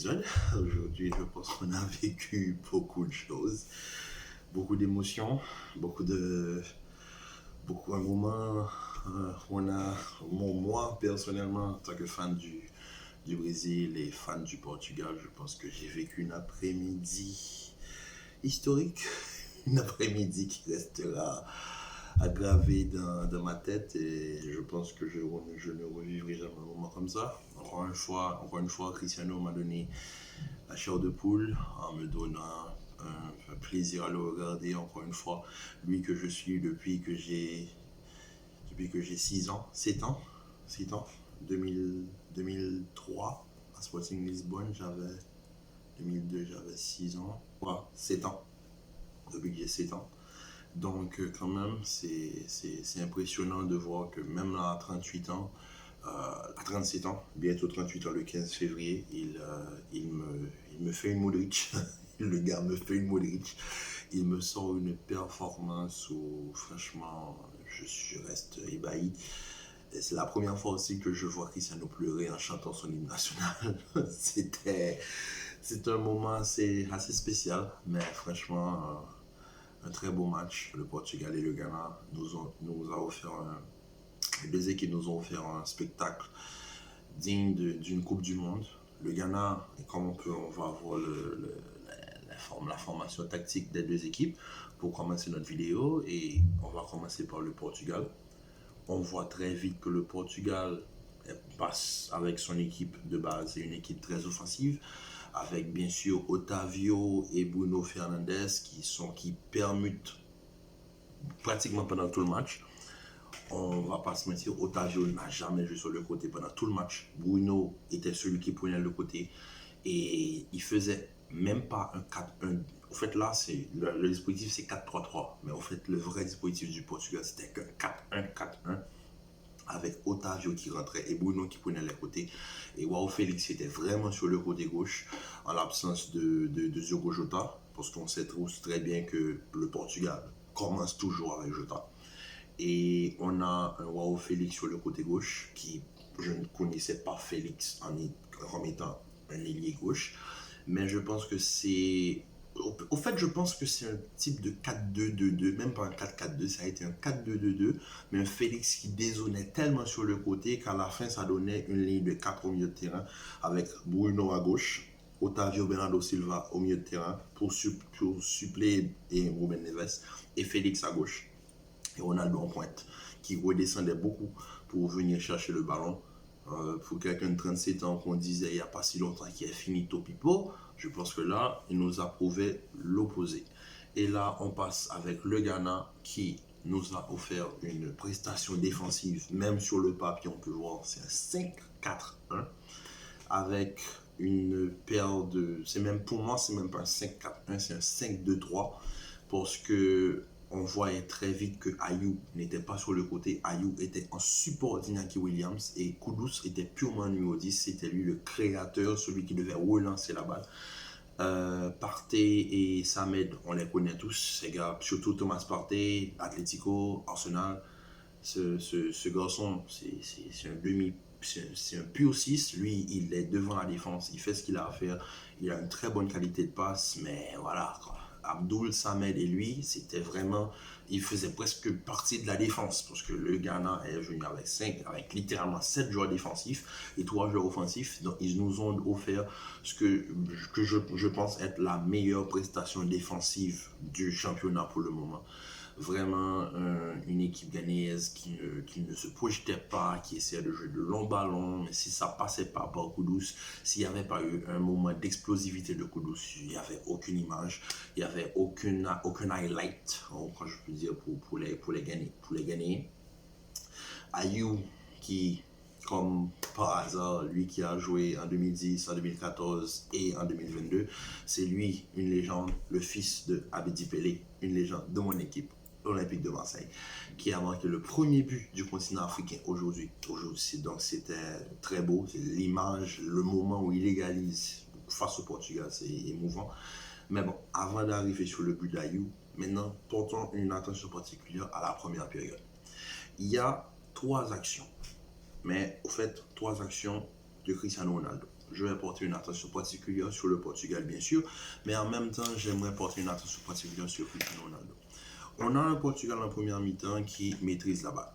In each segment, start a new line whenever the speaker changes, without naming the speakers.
épisode. Aujourd'hui, je pense qu'on a vécu beaucoup de choses, beaucoup d'émotions, beaucoup un moment où moi personnellement, en tant que fan du Brésil et fan du Portugal, je pense que j'ai vécu une après-midi historique, une après-midi qui restera aggravée dans ma tête et je pense que je ne revivrai jamais un moment comme ça. Encore une fois, Cristiano m'a donné la chair de poule en me donnant un plaisir à le regarder encore une fois. Lui que je suis depuis que j'ai 6 ans, 7 ans, 7 ans, 2003 à Sporting Lisbonne, 2002, j'avais 6 ans, 7 ans, depuis que j'ai 7 ans. Donc quand même, c'est impressionnant de voir que même à 38 ans, à 37 ans, bientôt 38 ans le 15 février, il me fait une Modric. Le gars me fait une Modric. Il me sort une performance où franchement, je reste ébahi. C'est la première fois aussi que je vois Cristiano pleurer en chantant son hymne national. C'est un moment assez spécial, mais franchement, un très beau match. Le Portugal et le Ghana nous a offert les deux équipes nous ont offert un spectacle digne d'une Coupe du Monde. Le Ghana, comme on va voir la formation tactique des deux équipes pour commencer notre vidéo et on va commencer par le Portugal. On voit très vite que le Portugal passe avec son équipe de base et une équipe très offensive avec bien sûr Otavio et Bruno Fernandes qui permutent pratiquement pendant tout le match. On va pas se mentir, Otavio n'a jamais joué sur le côté pendant tout le match. Bruno était celui qui prenait le côté et il faisait même pas un 4-1. En fait, là, le dispositif, c'est 4-3-3. Mais en fait, le vrai dispositif du Portugal, c'était qu'un 4-1-4-1 avec Otavio qui rentrait et Bruno qui prenait les côtés. Et João Félix était vraiment sur le côté gauche en l'absence de Diogo Jota, parce qu'on sait tous très bien que le Portugal commence toujours avec Jota. Et on a un João Félix sur le côté gauche qui, je ne connaissais pas Félix en étant un ailier gauche, mais je pense que c'est... Au fait, je pense que c'est un type de 4-2-2-2, même pas un 4-4-2, ça a été un 4-2-2-2, mais un Félix qui dézonait tellement sur le côté qu'à la fin, ça donnait une ligne de 4 au milieu de terrain avec Bruno à gauche, Otavio Bernardo Silva au milieu de terrain pour suppléer Ruben Neves et Félix à gauche. Et Ronaldo en pointe, qui redescendait beaucoup pour venir chercher le ballon. Pour quelqu'un de 37 ans qu'on disait il n'y a pas si longtemps qu'il est finito pipo, je pense que là, il nous a prouvé l'opposé. Et là, on passe avec le Ghana qui nous a offert une prestation défensive, même sur le papier, on peut voir, c'est un 5-4-1 avec une paire de... Pour moi, c'est même pas un 5-4-1, c'est un 5-2-3 parce que on voyait très vite que Ayew n'était pas sur le côté. Ayew était en support d'Inaki Williams et Kudus était purement numéro 10. C'était lui le créateur, celui qui devait relancer la balle. Partey et Samed, on les connaît tous, ces gars, surtout Thomas Partey, Atlético, Arsenal. Ce garçon, c'est un pur 6. Lui, il est devant la défense, il fait ce qu'il a à faire. Il a une très bonne qualité de passe, mais voilà, quoi. Abdoul, Samed et lui, c'était vraiment, il faisait presque partie de la défense parce que le Ghana est venu avec littéralement 7 joueurs défensifs et 3 joueurs offensifs. Donc ils nous ont offert ce que je pense être la meilleure prestation défensive du championnat pour le moment. Vraiment une équipe ghanéenne qui ne se projetait pas, qui essayait de jouer de longs ballons, mais si ça passait pas par Kudus, s'il n'y avait pas eu un moment d'explosivité de Kudus, il n'y avait aucune image, il n'y avait aucun highlight, quand je peux dire, pour les Ghanéens. Ayew qui, comme par hasard, lui qui a joué en 2010, en 2014 et en 2022, c'est lui, une légende, le fils de Abedi Pelé, une légende de mon équipe olympique de Marseille, qui a marqué le premier but du continent africain aujourd'hui. Donc c'était très beau, c'est l'image, le moment où il égalise face au Portugal, c'est émouvant. Mais bon, avant d'arriver sur le but d'Ayew, maintenant portons une attention particulière à la première période. Il y a 3 actions, mais au fait 3 actions de Cristiano Ronaldo. je vais porter une attention particulière sur le Portugal, bien sûr, mais en même temps, j'aimerais porter une attention particulière sur Cristiano Ronaldo. On a un Portugal en première mi-temps qui maîtrise la balle.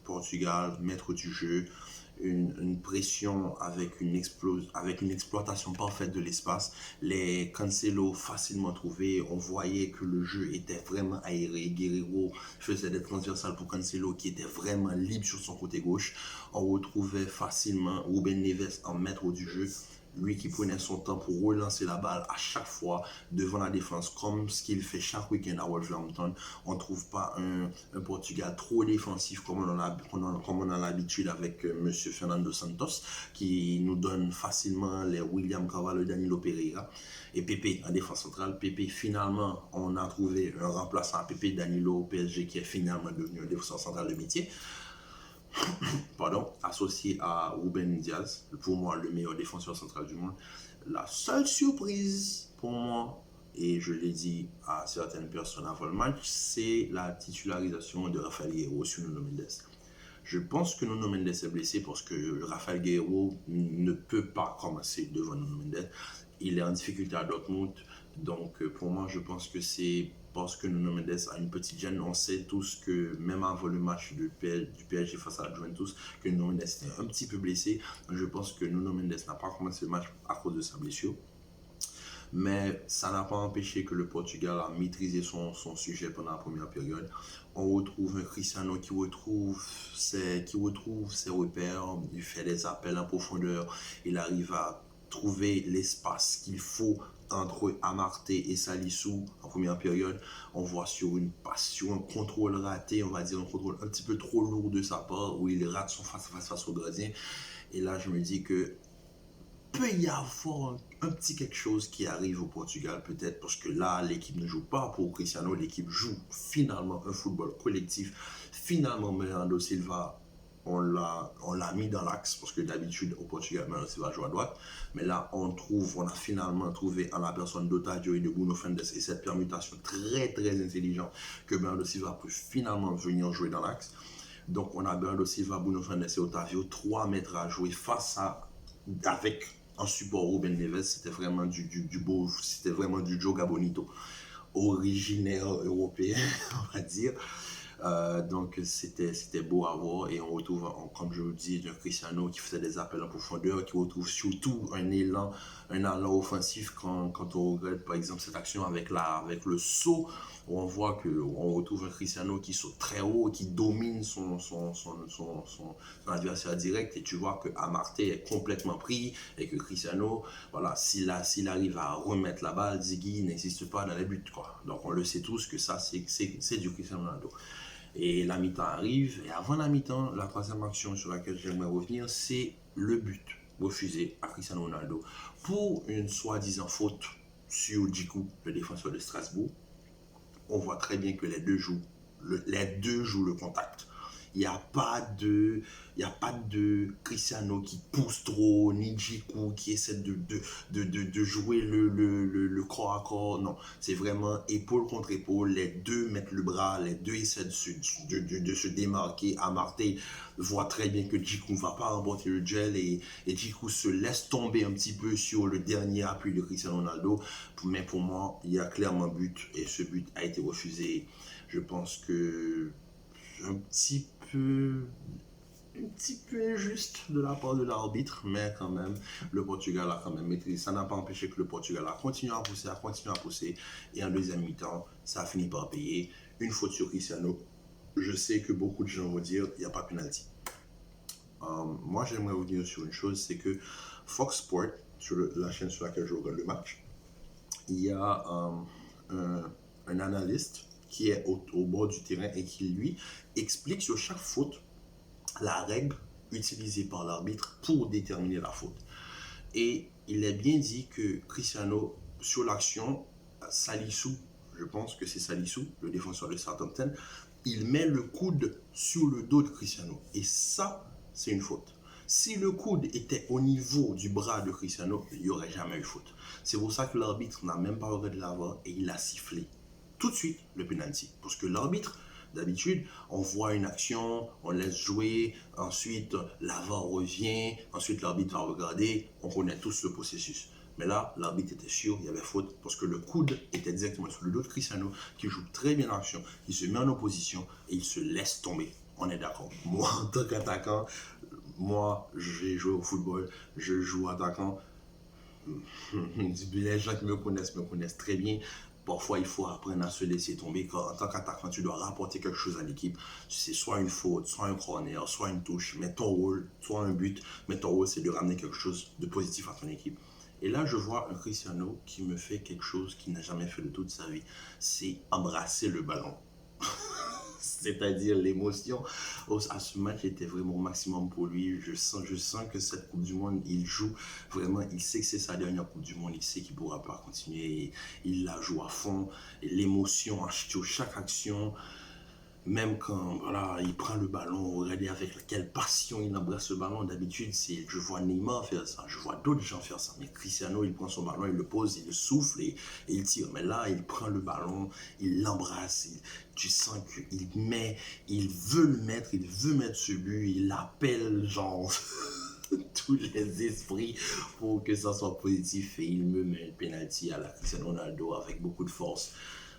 Portugal, maître du jeu, une pression avec une exploitation parfaite de l'espace. Les Cancelo facilement trouvés. On voyait que le jeu était vraiment aéré. Guerreiro faisait des transversales pour Cancelo qui était vraiment libre sur son côté gauche. On retrouvait facilement Ruben Neves en maître du jeu. Lui qui prenait son temps pour relancer la balle à chaque fois devant la défense, comme ce qu'il fait chaque week-end à Wolverhampton. On ne trouve pas un Portugal trop défensif comme on a l'habitude avec M. Fernando Santos, qui nous donne facilement les William Carvalho, Danilo Pereira et Pepe en défense centrale. Pepe, finalement, on a trouvé un remplaçant à Pepe, Danilo au PSG, qui est finalement devenu un défenseur central de métier. Associé à Ruben Diaz, pour moi le meilleur défenseur central du monde. La seule surprise pour moi, et je l'ai dit à certaines personnes avant le match, c'est la titularisation de Rafael Guerreiro sur Nuno Mendes. Je pense que Nuno Mendes est blessé parce que Rafael Guerreiro ne peut pas commencer devant Nuno Mendes. Il est en difficulté à Dortmund, donc pour moi je pense que c'est parce que Nuno Mendes a une petite gêne. On sait tous que même avant le match du PSG face à la Juventus, que Nuno Mendes était un petit peu blessé. Je pense que Nuno Mendes n'a pas commencé le match à cause de sa blessure. Mais ça n'a pas empêché que le Portugal a maîtrisé son sujet pendant la première période. On retrouve un Cristiano qui retrouve ses repères, il fait des appels en profondeur, il arrive à trouver l'espace qu'il faut entre Amartey et Salisu en première période. On voit sur une passe, sur un contrôle raté, on va dire un contrôle un petit peu trop lourd de sa part, où il rate son face au gardien. Et là, je me dis que peut y avoir un petit quelque chose qui arrive au Portugal, peut-être parce que là, l'équipe ne joue pas pour Cristiano, l'équipe joue finalement un football collectif. Finalement, Bernardo Silva, on l'a mis dans l'axe, parce que d'habitude, au Portugal, Bernardo Silva joue à droite. Mais là, on a finalement trouvé en la personne d'Otavio et de Bruno Fernandes, et cette permutation très, très intelligente, que Bernardo Silva peut finalement venir jouer dans l'axe. Donc, on a Bernardo Silva, Bruno Fernandes et Otavio, 3 mètres à jouer avec en support Ruben Neves. C'était vraiment c'était vraiment du Joga Bonito, originaire européen, on va dire. Donc c'était beau à voir, et on retrouve, comme je vous dis, un Cristiano qui faisait des appels en profondeur, qui retrouve surtout un élan offensif quand on regarde par exemple cette action avec le saut, où on voit qu'on retrouve un Cristiano qui saute très haut, qui domine son adversaire direct, et tu vois que Amartey est complètement pris, et que Cristiano, voilà, s'il arrive à remettre la balle, Ziggy n'existe pas dans les buts, quoi. Donc on le sait tous que ça c'est du Cristiano Ronaldo. Et la mi-temps arrive, et avant la mi-temps, la troisième action sur laquelle j'aimerais revenir, c'est le but refusé à Cristiano Ronaldo pour une soi-disant faute sur Djikou, le défenseur de Strasbourg. On voit très bien que les deux jouent le contact. Il n'y a pas de Cristiano qui pousse trop, ni Djikou qui essaie de jouer le corps à corps. Non, c'est vraiment épaule contre épaule. Les deux mettent le bras, les deux essaient de se démarquer. Amartey voit très bien que Djikou ne va pas remporter le duel, et Djikou se laisse tomber un petit peu sur le dernier appui de Cristiano Ronaldo. Mais pour moi, il y a clairement but, et ce but a été refusé. Je pense que un petit peu injuste de la part de l'arbitre, mais quand même, le Portugal a quand même maîtrisé. Ça n'a pas empêché que le Portugal a continué à pousser, et en deuxième mi-temps, ça a fini par payer. Une faute sur Cristiano. Je sais que beaucoup de gens vont dire il n'y a pas de penalty. Moi, j'aimerais revenir sur une chose, c'est que Fox Sport, sur la chaîne sur laquelle je regarde le match, il y a un analyste qui est au bord du terrain, et qui lui explique sur chaque faute la règle utilisée par l'arbitre pour déterminer la faute. Et il est bien dit que Cristiano, sur l'action, Salisu, je pense que c'est Salisu, le défenseur de Southampton, il met le coude sur le dos de Cristiano. Et ça, c'est une faute. Si le coude était au niveau du bras de Cristiano, il n'y aurait jamais eu faute. C'est pour ça que l'arbitre n'a même pas regardé la VAR, et il a sifflé tout de suite le penalty. Parce que l'arbitre, D'habitude, on voit une action, on laisse jouer, ensuite l'avant revient, ensuite l'arbitre va regarder, on connaît tous le processus. Mais là, l'arbitre était sûr, il y avait faute, parce que le coude était directement sur le dos de Cristiano, qui joue très bien l'action, il se met en opposition et il se laisse tomber. On est d'accord. Moi, en tant qu'attaquant, moi, j'ai joué au football, je joue attaquant. Les gens qui me connaissent très bien. Parfois, il faut apprendre à se laisser tomber. En tant qu'attaquant, tu dois rapporter quelque chose à l'équipe. C'est soit une faute, soit un corner, soit une touche. Mais ton rôle, soit un but, mais ton rôle, c'est de ramener quelque chose de positif à ton équipe. Et là, je vois un Cristiano qui me fait quelque chose qu'il n'a jamais fait de toute sa vie. C'est embrasser le ballon. C'est-à-dire l'émotion à ce match était vraiment au maximum pour lui. Je sens que cette Coupe du Monde, il joue vraiment, il sait que c'est sa dernière Coupe du Monde, il sait qu'il ne pourra pas continuer, il la joue à fond, l'émotion à chaque action, même quand voilà, il prend le ballon, regardez avec quelle passion il embrasse le ballon. D'habitude, je vois Neymar faire ça, je vois d'autres gens faire ça. Mais Cristiano, il prend son ballon, il le pose, il le souffle et il tire. Mais là, il prend le ballon, il l'embrasse. Tu sens il veut le mettre, il veut mettre ce but, il appelle genre tous les esprits pour que ça soit positif et il me met un penalty à la Cristiano Ronaldo avec beaucoup de force.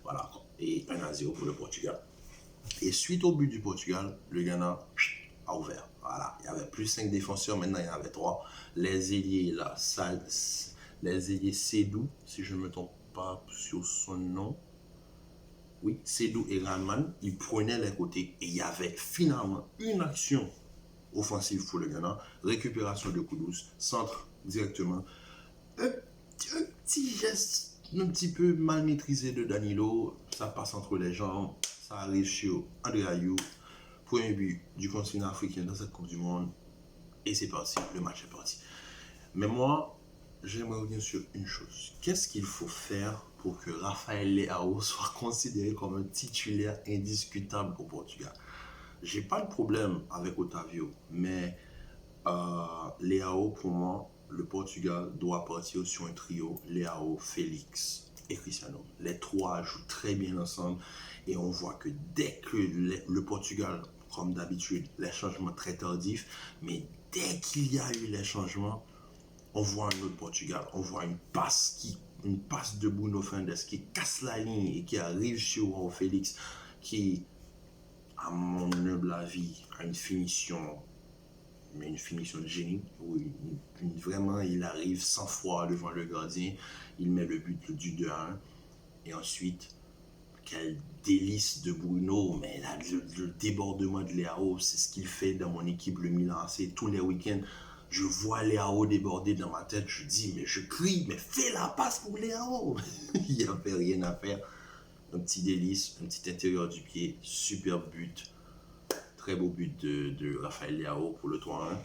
Voilà, et 1-0 pour le Portugal. Et suite au but du Portugal, le Ghana a ouvert. Voilà, il y avait plus 5 défenseurs, maintenant il y en avait 3. Les ailiers, là, les ailiers Sedou, si je ne me trompe pas sur son nom. Oui, Sedou et Ranman, ils prenaient les côtés et il y avait finalement une action offensive pour le Ghana. Récupération de Kudus, centre directement. Un petit geste un petit peu mal maîtrisé de Danilo, ça passe entre les jambes. Ça arrive sur André Ayew, premier but du continent africain dans cette Coupe du Monde. Et c'est parti, le match est parti. Mais moi, j'aimerais revenir sur une chose. Qu'est-ce qu'il faut faire pour que Rafael Leao soit considéré comme un titulaire indiscutable au Portugal? J'ai pas de problème avec Otavio, mais Leao, pour moi, le Portugal doit partir sur un trio Leao, Félix et Cristiano. Les trois jouent très bien ensemble et on voit que dès que le Portugal, comme d'habitude, les changements très tardifs, mais dès qu'il y a eu les changements, on voit un autre Portugal. On voit une passe de Bruno Fernandes qui casse la ligne et qui arrive sur Félix, qui, à mon humble avis, a une finition de génie, où vraiment il arrive 100 fois devant le gardien, il met le but du 2-1, et ensuite, quel délice de Bruno, mais là, le débordement de Leao, c'est ce qu'il fait dans mon équipe, le Milan, c'est tous les week-ends, je vois Leao déborder dans ma tête, je dis, mais je crie, mais fais la passe pour Leao. Il n'y avait rien à faire, un petit délice, un petit intérieur du pied, super but. Très beau but de Rafael Leao pour le 3-1.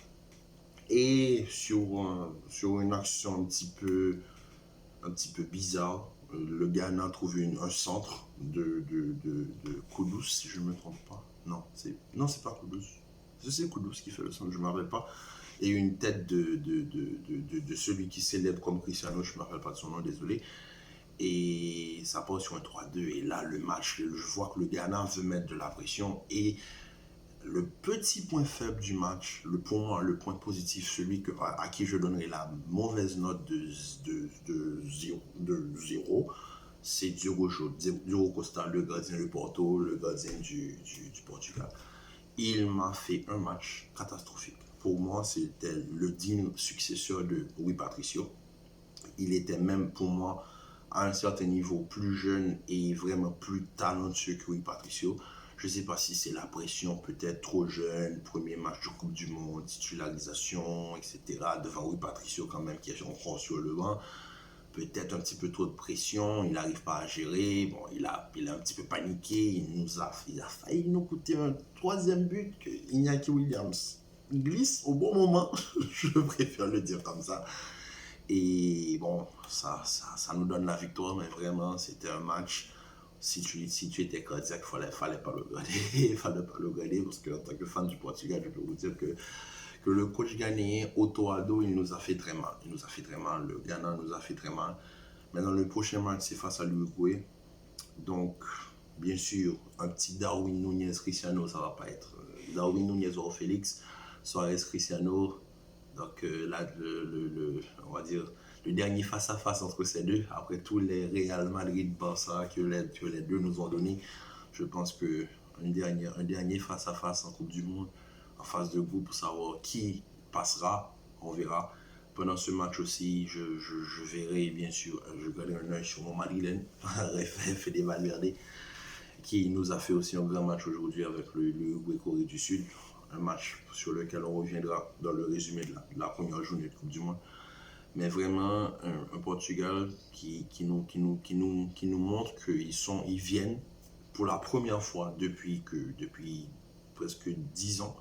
Et sur une action un petit peu bizarre, le Ghana trouve un centre de Kudus, si je ne me trompe pas. Non, c'est pas Kudus. C'est Kudus qui fait le centre, je ne me rappelle pas. Et une tête de celui qui célèbre comme Cristiano, je ne me rappelle pas de son nom, désolé. Et ça part sur un 3-2. Et là, le match, je vois que le Ghana veut mettre de la pression. Et le petit point faible du match, pour moi, le point positif, celui à qui je donnerai la mauvaise note de 0, c'est Diogo Costa, le gardien de Porto, le gardien du Portugal. Il m'a fait un match catastrophique. Pour moi, c'était le digne successeur de Rui Patricio. Il était même, pour moi, à un certain niveau, plus jeune et vraiment plus talentueux que Rui Patricio. Je ne sais pas si c'est la pression, peut-être trop jeune, premier match de Coupe du Monde, titularisation, etc. Devant Rui Patricio quand même, qui est encore sur le banc. Peut-être un petit peu trop de pression, il n'arrive pas à gérer. Bon, il a un petit peu paniqué, il a failli nous coûter un 3e but que Iñaki Williams glisse au bon moment. Je préfère le dire comme ça. Et bon, ça nous donne la victoire, mais vraiment, c'était un match. Si tu étais cardiaque, fallait pas le regarder. Il fallait pas le regarder parce qu'en tant que fan du Portugal, je peux vous dire que le coach ghanéen, Otto Addo, il nous a fait très mal. Le Ghana nous a fait très mal. Maintenant, le prochain match, c'est face à l'Uruguay. Donc, bien sûr, un petit Darwin Núñez Cristiano, ça va pas être. Darwin Núñez ou Félix, Suarez Cristiano. Donc là, on va dire, le dernier face-à-face entre ces deux, après tous les Real Madrid-Barça que les deux nous ont donné, je pense que un dernier face-à-face en Coupe du Monde, en phase de groupe, pour savoir qui passera, on verra. Pendant ce match aussi, je verrai bien sûr, je garderai un œil sur mon madrilène, Fede Valverde, qui nous a fait aussi un grand match aujourd'hui avec le Uruguay-Corée du Sud. Un match sur lequel on reviendra dans le résumé de la première journée de Coupe du Monde. Mais vraiment, un Portugal qui nous montre qu'ils viennent pour la première fois depuis presque 10 ans.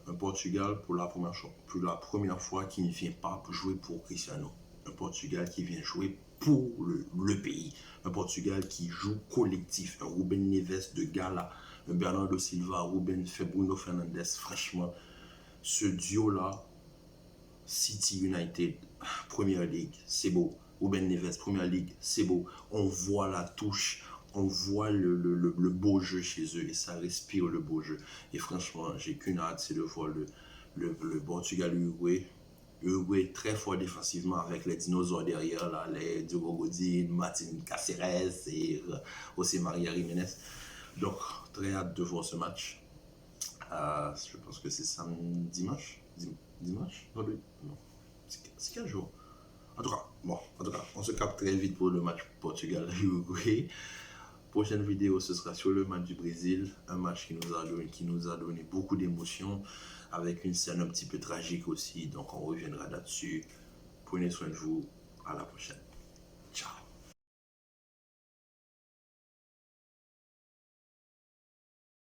Un Portugal pour la première fois qui ne vient pas jouer pour Cristiano. Un Portugal qui vient jouer pour le pays. Un Portugal qui joue collectif. Un Ruben Neves de gala. Un Bernardo Silva, Bruno Fernandes. Franchement, ce duo-là, City United, Premier League, c'est beau. Ruben Neves, Premier League, c'est beau. On voit la touche, on voit le beau jeu chez eux et ça respire le beau jeu. Et franchement, j'ai qu'une hâte, c'est de voir le Portugal-Uruguay. Uruguay très fort défensivement avec les dinosaures derrière, là, les Diogo Godin, Martin Caceres et José María Jiménez. Donc, très hâte de voir ce match. Je pense que c'est dimanche. Dimanche? Non, c'est quel jour? En tout cas, on se capte très vite pour le match Portugal-Uruguay. Prochaine vidéo, ce sera sur le match du Brésil, un match qui nous a donné beaucoup d'émotions, avec une scène un petit peu tragique aussi, donc on reviendra là-dessus. Prenez soin de vous, à la prochaine.